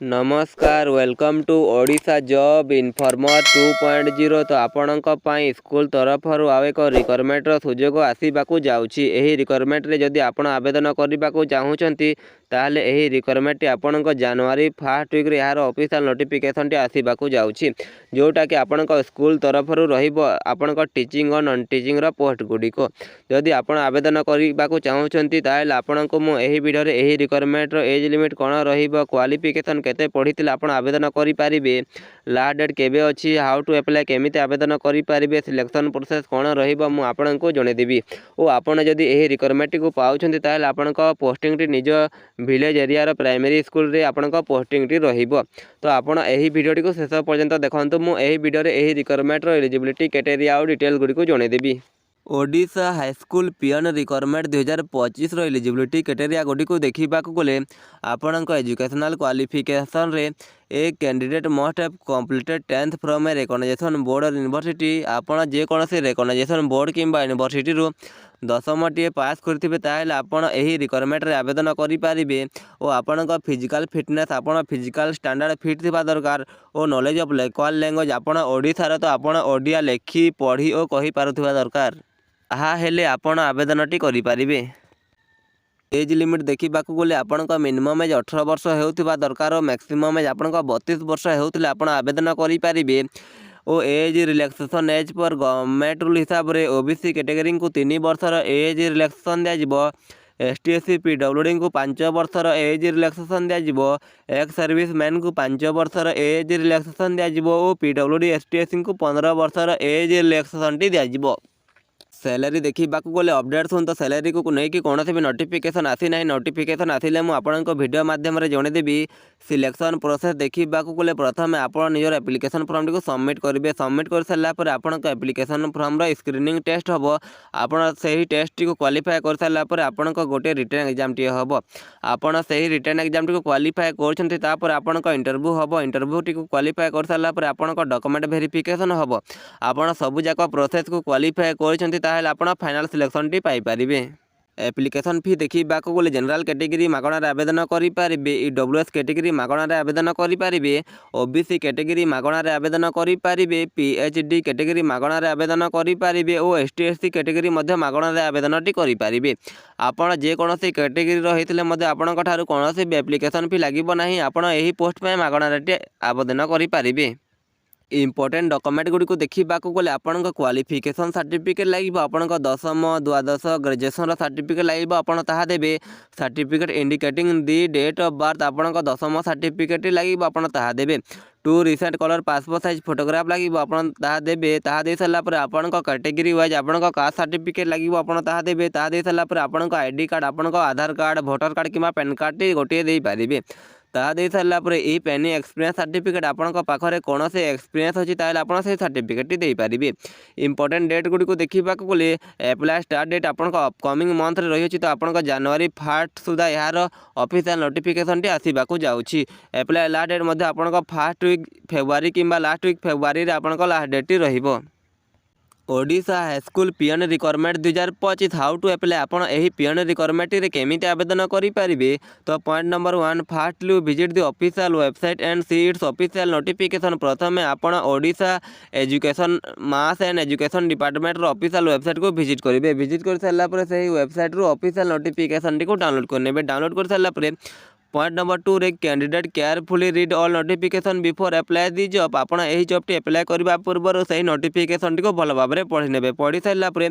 नमस्कार welcome to Odisha job informer 2.0। तो आपणक पई स्कूल तरफरु आउ एक रिक्वायरमेंट सुजोग आसवाक जाउछि। एही रिक्वायरमेंट रे जदि आपण आवेदन करबाकू चाहूचंती ताहले एही रिक्वायरमेंट आपणक जनवरी फर्स्ट वीक रे यार ऑफिशियल नोटिफिकेशन टी आसवाक जाउछि, जोटा कि आपणक स्कूल तरफरु रहिबो आपणक टीचिंग और नॉन टीचिंग रो पोस्ट गुडिको। जदि आपण आवेदन करबाकू चाहूचंती ताहले आपणक मु एही वीडियो रे एही रिक्वायरमेंट रो एज लिमिट कोन रहिबो, क्वालिफिकेशन केते पढ़ी आप आवेदन करें, लास्ट डेट केबे अच्छी, हाउ टू अप्लाई केमी आवेदन करें, सिलेक्शन प्रोसेस कौन रही जनईदेवी। और आपड़ जदि यही रिक्वायरमेंट को पाँच ताल आपण पोस्टिंग निज विलेज एरिया प्राइमरी स्कूल रे आपण पोस्टिंग रहिबो। तो आपण यही वीडियो को शेष पर्यंत देखंतु। मु एही वीडियो रे एही रिक्वायरमेंट रो एलिजिबिलिटी क्राइटेरिया और डिटेल गुडी को जनईदेवी। ओडिशा हाईस्कूल पियन रिक्वायरमेंट 2025 रो एलिजिबिलिटी क्राइटेरिया गुडी को देखा गले आपण एजुकेशनल क्वालिफिकेशन रे a candidate must have completed 10th from a recognization board और यूनिवर्सिटी। आपण जेकोसी रिकॉग्नाइजेशन बोर्ड किंबा यूनिवर्सिटी रू दशमटी पास करथिबे ताहेले आपण एही रिक्वायरमेंट रे आवेदन करि पारिबे। और आपण फिजिकल फिटनेस आपण फिजिकल स्टैंडर्ड फिट थिबा दरकार और नॉलेज ऑफ लोकल लैंग्वेज आपण ओडिसा रो तो आपण ओडिया लेखि पढ़ी और कहि पारुथिबा दरकार। आहा हेले आपण आवेदनटी करि पारिबे। एज लिमिट देखा गले आपण मिनिमम एज 18 वर्ष होता दरकार और मैक्सिमम एज आपण 32 वर्ष होते आप आवेदन करें। और एज रिलैक्सेशन एज पर गवर्नमेंट रूल हिसाब से ओबीसी कैटेगरी को 3 वर्षर एज रिलैक्सेशन दिज्व, ST SC PWD को 5 वर्षर एज रिलैक्सेशन दिज्व, एक्स सर्विस मैन को 5 वर्षर एज रिलैक्सेशन दिज्व और PWD ST SC को 15 वर्षर एज रिलैक्सेशन दिज्व। सैलरी देखा गले अपडेट सुन तो सैलरी को लेकिन कौन भी नोटिफिकेशन आसी ना। नोटिफिकेशन आसिले मुझे वीडियो माध्यम जनईदेवी। सिलेक्शन प्रोसेस देखा गले प्रथम आप निजर एप्लिकेशन फॉर्म टी सबमिट करेंगे। सबमिट कर सारापर आपण एप्लिकेशन फॉर्म स्क्रीनिंग टेस्ट हम। आपड़ से टेस्ट टी क्वालिफाई कर सारापर आपण गोटे रिटर्न एग्जाम टी हम। आपड़ से रिटर्न एग्जाम टी क्वालिफाई कर आपण इंटरव्यू हम। इंटरव्यू टी क्वालिफाई कर सारापर आपण डॉक्यूमेंट वेरिफिकेशन हम। आपड़ सबूक प्रोसेस को क्वालिफाई कर ताहले आपण फाइनल सिलेक्शन टी पाई परिबे। एप्लिकेशन फी देखा गले जनरल कैटेगरी मागणार आवेदन करें, EWS कैटेगरी मागणार आवेदन करें, OBC कैटेगरी मागणार आवेदन करें, PhD कैटेगरी मागणार आवेदन करें और ST SC कैटेगरी मागणार आवेदन टी करें। आपण जेकोसी कैटेगरी रही आपण कौन भी एप्लिकेशन फी लगे ना। आपण यही पोस्ट पर मागणार आवेदन करें। इम्पोर्टेंट डॉक्यूमेंट गुडी को देखा गले आपण क्वालिफिकेशन सर्टिफिकेट लगे, आपण 10th 12th ग्रेजुएशन सर्टिफिकेट लगे, आपण ताहा देबे। Certificate indicating the date of birth आपण 10th सर्टिफिकेट लगे, आपण ताहा देबे। 2 recent colour passport size photograph लगे, आपण ताहा देबे। ताहा दे सारा पर आपण कैटेगरी वाइज आपण कास्ट सर्टिफिकेट लगे, आपण ताहा देबे। ताहा दे सारा पर आपण आईडी कार्ड, आपण आधार कार्ड, भोटर कार्ड किंबा पैन कार्ड टी गोटे दे पारिबे। ताहा दे सारा पर ई पेनी एक्सपीरियंस सर्टिफिकेट आपण पाखरे कौन से एक्सपीरियंस अच्छी ताहले आपण से सर्टिफिकेट दे पारिबे। इंपोर्टेंट डेट गुडी को देखा गले अप्लाई स्टार्ट डेट आपण अपकमिंग मंथ रे रही। तो आपण जनवरी 1st सुधा यार ऑफिशियल नोटिफिकेशन टी आसवाक जाउछि। अप्लाई लास्ट डेट मध्ये आपण 1st वीक फेब्रुआरी किंबा लास्ट वीक फेब्रुआरी रे आपण लास्ट डेट रहिबो। Odisha high school peon requirement 2025 how to apply. आपण एही पियन रिक्वायरमेंट रे केमिति आवेदन करि पारिबे। तो point number 1 firstly visit the official website and see its official notification. प्रथमे आपण Odisha education mass and education department रो ऑफिशियल वेबसाइट को विजिट करेंगे। विजिट कर सारा पर सही वेबसाइट रो ऑफिशियल नोटिफिकेशन को डाउनलोड करने। डाउनलोड कर सारा पर पॉइंट नंबर 2 रे candidate carefully read all notification before apply the job. आपण एही जॉब टी अप्लाई करबा पूर्व सही नोटिफिकेशन टी को भल भाव में पढ़ी नेबे। पढ़ी सारा पर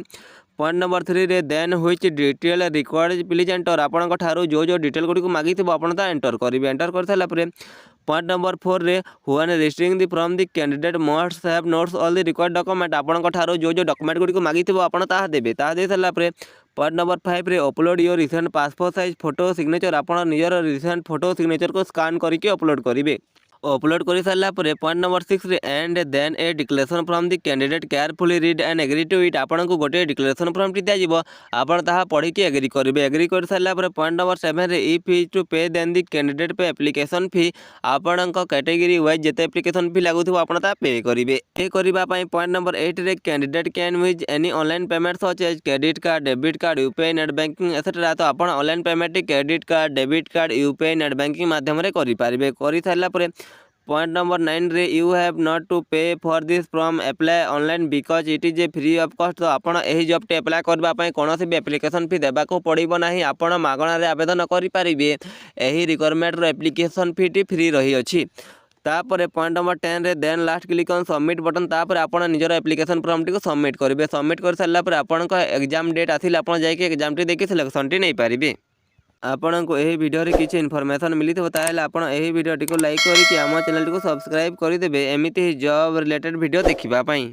पॉइंट नंबर 3 रे then which detail required please enter. आपण ठारू जो जो डिटेल गुडी को मागी थिबो आपण ता एंटर करिवे। एंटर कर सारा पर पॉइंट नंबर 4 रे when registering the from the candidate must have notes all the required document. आपण ठारू जो जो डॉक्यूमेंट गुडी को मागी थिबो आपण ता देबे। ता दे सारा पर पॉइंट नंबर 5 रे upload your recent passport size photo signature. आपण निजर रिसेंट फोटो सिग्नेचर को स्कैन करके अपलोड करेंगे। अपलोड कर सारा point number 6 and then a declaration from the candidate carefully read and agree to it आपन को गोटे डिक्लेरेशन फॉर्म टी दिज्व आपड़ ताहा पढ़ी एग्री करेंगे एग्री कर सारा point number 7 if is to pay then the candidate pay application fee आपण कैटेगरी वाइज जिते एप्लिकेशन फी लगुव आप पे करेंगे पे करने पॉइंट नंबर 8 रे candidate can use any online payment such as credit card debit card UPI net banking etcetera तो आप online payment credit card debit card UPI net banking माध्यम करेंगे कर सारा पॉइंट नंबर 9 रे यू हैव नॉट टू पे for this from apply online because it is a free of cost तो आपड़ यही जॉब टे अप्लाई करने कौन भी एप्लिकेशन फी देवा पड़ो ना आपड़ मागणार आवेदन करेंगे यही रिक्वायरमेंट एप्लिकेशन फी टी फ्री रही अछि तापर पॉइंट नंबर 10 रे then last click on submit button तापर आपण निजर एप्लिकेशन फॉर्म टी सबमिट करेंगे सबमिट कर सारा पर आपण एग्जाम डेट आसिले आपण जाके एग्जाम टी देखि सिलेक्शन टी नहीं पारिबे आपण को यही वीडियो रे किसी इन्फॉर्मेशन मिली थो ताले आपण यही वीडियो टी को लाइक करी कि आम चैनल टी को सब्सक्राइब कर देबे एमिति जॉब रिलेटेड वीडियो देखिबा पई।